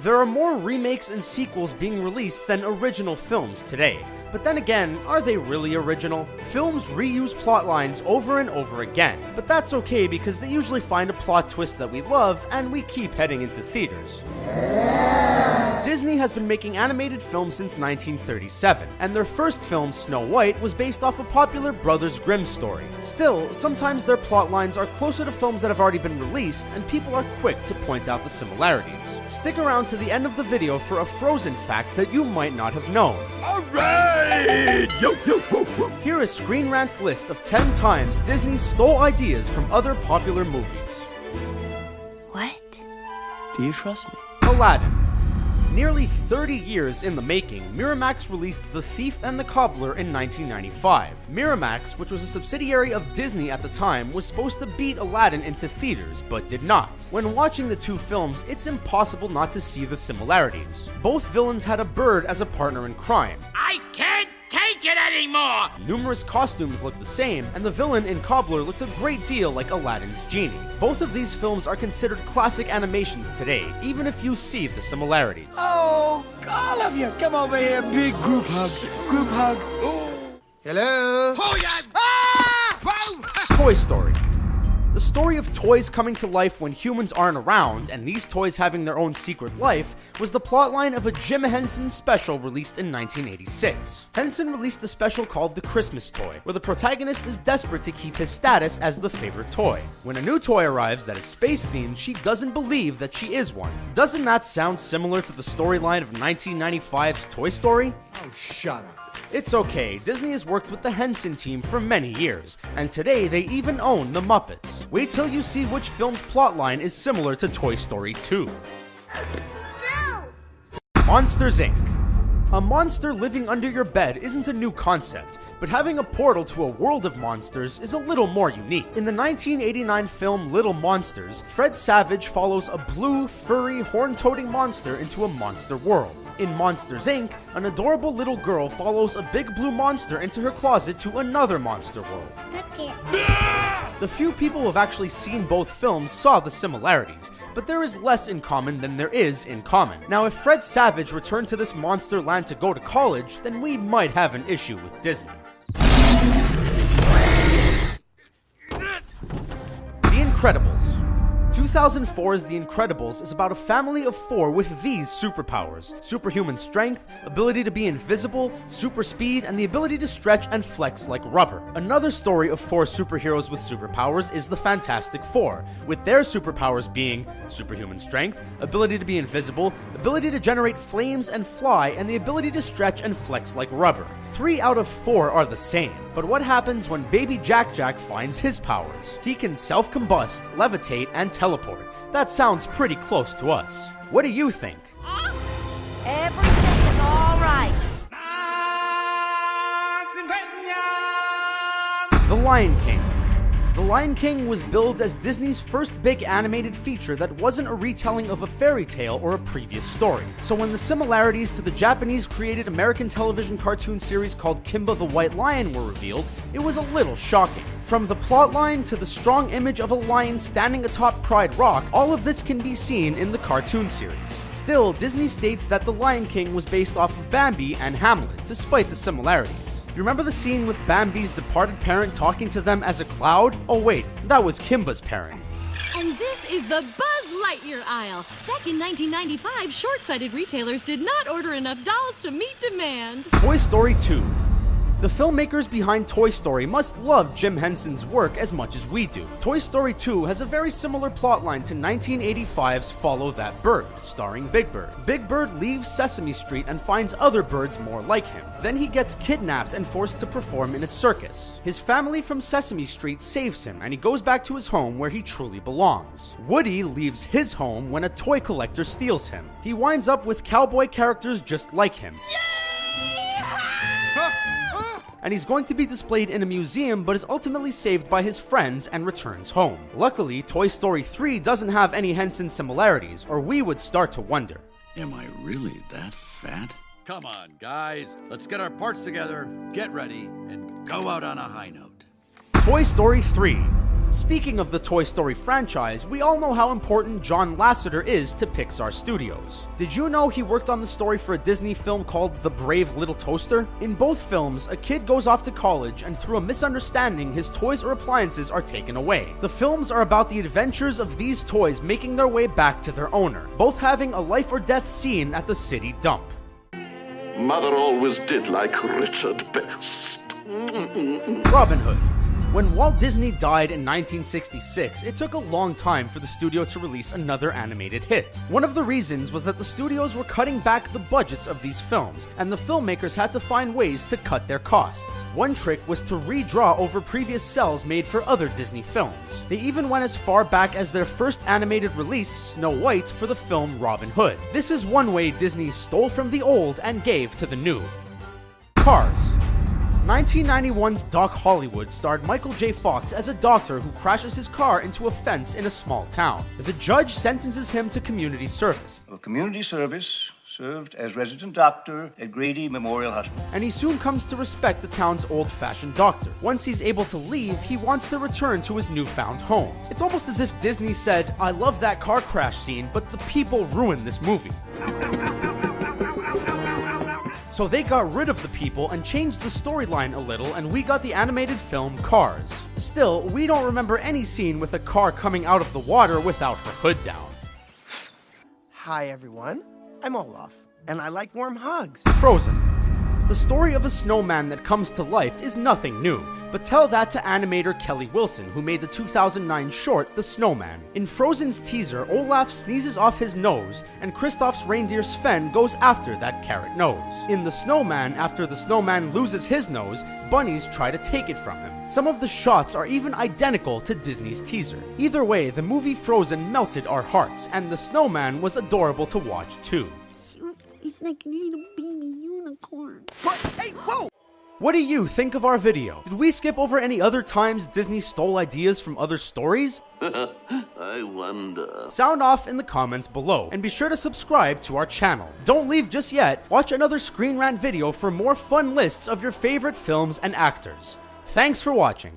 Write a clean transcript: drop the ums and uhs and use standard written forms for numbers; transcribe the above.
There are more remakes and sequels being released than original films today. But then again, are they really original? Films reuse plot lines over and over again, but that's okay because they usually find a plot twist that we love and we keep heading into theaters. Disney has been making animated films since 1937, and their first film, Snow White, was based off a popular Brothers Grimm story. Still, sometimes their plot lines are closer to films that have already been released, and people are quick to point out the similarities. Stick around to the end of the video for a Frozen fact that you might not have known. Alright! Yo, yo, woo, woo. Here is Screen Rant's list of 10 times Disney stole ideas from other popular movies. What? Do you trust me? Aladdin. Nearly 30 years in the making, Miramax released The Thief and the Cobbler in 1995. Miramax, which was a subsidiary of Disney at the time, was supposed to beat Aladdin into theaters, but did not. When watching the two films, it's impossible not to see the similarities. Both villains had a bird as a partner in crime. I can't take it anymore! Numerous costumes looked the same, and the villain in Cobbler looked a great deal like Aladdin's genie. Both of these films are considered classic animations today, even if you see the similarities. Oh, all of you, come over here. Big group hug. Group hug. Hello? Oh, yeah! Ah! Whoa! Toy Story. The story of toys coming to life when humans aren't around, and these toys having their own secret life, was the plotline of a Jim Henson special released in 1986. Henson released a special called The Christmas Toy, where the protagonist is desperate to keep his status as the favorite toy. When a new toy arrives that is space-themed, she doesn't believe that she is one. Doesn't that sound similar to the storyline of 1995's Toy Story? Oh, shut up. It's okay, Disney has worked with the Henson team for many years, and today they even own the Muppets. Wait till you see which film's plotline is similar to Toy Story 2. No! Monsters, Inc. A monster living under your bed isn't a new concept, but having a portal to a world of monsters is a little more unique. In the 1989 film Little Monsters, Fred Savage follows a blue, furry, horn-toting monster into a monster world. In Monsters, Inc., an adorable little girl follows a big blue monster into her closet to another monster world. Look it. The few people who have actually seen both films saw the similarities, but there is less in common than there is in common. Now, if Fred Savage returned to this monster land to go to college, then we might have an issue with Disney. The Incredibles. 2004's The Incredibles is about a family of 4 with these superpowers: superhuman strength, ability to be invisible, super speed, and the ability to stretch and flex like rubber. Another story of 4 superheroes with superpowers is the Fantastic Four, with their superpowers being superhuman strength, ability to be invisible, ability to generate flames and fly, and the ability to stretch and flex like rubber. 3 out of 4 are the same, but what happens when Baby Jack Jack finds his powers? He can self-combust, levitate, and teleport. That sounds pretty close to us. What do you think? Everything is all right. The Lion King. The Lion King was billed as Disney's first big animated feature that wasn't a retelling of a fairy tale or a previous story. So when the similarities to the Japanese-created American television cartoon series called Kimba the White Lion were revealed, it was a little shocking. From the plotline to the strong image of a lion standing atop Pride Rock, all of this can be seen in the cartoon series. Still, Disney states that The Lion King was based off of Bambi and Hamlet, despite the similarities. You remember the scene with Bambi's departed parent talking to them as a cloud? Oh wait, that was Kimba's parent. And this is the Buzz Lightyear aisle. Back in 1995, short-sighted retailers did not order enough dolls to meet demand. Toy Story 2. The filmmakers behind Toy Story must love Jim Henson's work as much as we do. Toy Story 2 has a very similar plotline to 1985's Follow That Bird, starring Big Bird. Big Bird leaves Sesame Street and finds other birds more like him. Then he gets kidnapped and forced to perform in a circus. His family from Sesame Street saves him, and he goes back to his home where he truly belongs. Woody leaves his home when a toy collector steals him. He winds up with cowboy characters just like him. And he's going to be displayed in a museum but is ultimately saved by his friends and returns home. Luckily, Toy Story 3 doesn't have any Henson similarities, or we would start to wonder. Am I really that fat? Come on, guys. Let's get our parts together, get ready, and go out on a high note. Toy Story 3. Speaking of the Toy Story franchise, we all know how important John Lasseter is to Pixar Studios. Did you know he worked on the story for a Disney film called The Brave Little Toaster? In both films, a kid goes off to college and through a misunderstanding, his toys or appliances are taken away. The films are about the adventures of these toys making their way back to their owner, both having a life or death scene at the city dump. Mother always did like Richard best. Robin Hood. When Walt Disney died in 1966, it took a long time for the studio to release another animated hit. One of the reasons was that the studios were cutting back the budgets of these films, and the filmmakers had to find ways to cut their costs. One trick was to redraw over previous cells made for other Disney films. They even went as far back as their first animated release, Snow White, for the film Robin Hood. This is one way Disney stole from the old and gave to the new. Cars. 1991's Doc Hollywood starred Michael J. Fox as a doctor who crashes his car into a fence in a small town. The judge sentences him to community service. Community service, served as resident doctor at Grady Memorial Hospital. And he soon comes to respect the town's old-fashioned doctor. Once he's able to leave, he wants to return to his newfound home. It's almost as if Disney said, "I love that car crash scene, but the people ruined this movie." So they got rid of the people and changed the storyline a little, and we got the animated film Cars. Still, we don't remember any scene with a car coming out of the water without her hood down. Hi everyone, I'm Olaf, and I like warm hugs. Frozen. The story of a snowman that comes to life is nothing new, but tell that to animator Kelly Wilson, who made the 2009 short The Snowman. In Frozen's teaser, Olaf sneezes off his nose, and Kristoff's reindeer Sven goes after that carrot nose. In The Snowman, after the snowman loses his nose, bunnies try to take it from him. Some of the shots are even identical to Disney's teaser. Either way, the movie Frozen melted our hearts, and The Snowman was adorable to watch too. It's like a little baby unicorn. What? Hey, whoa! What do you think of our video? Did we skip over any other times Disney stole ideas from other stories? I wonder. Sound off in the comments below, and be sure to subscribe to our channel. Don't leave just yet, watch another Screen Rant video for more fun lists of your favorite films and actors. Thanks for watching.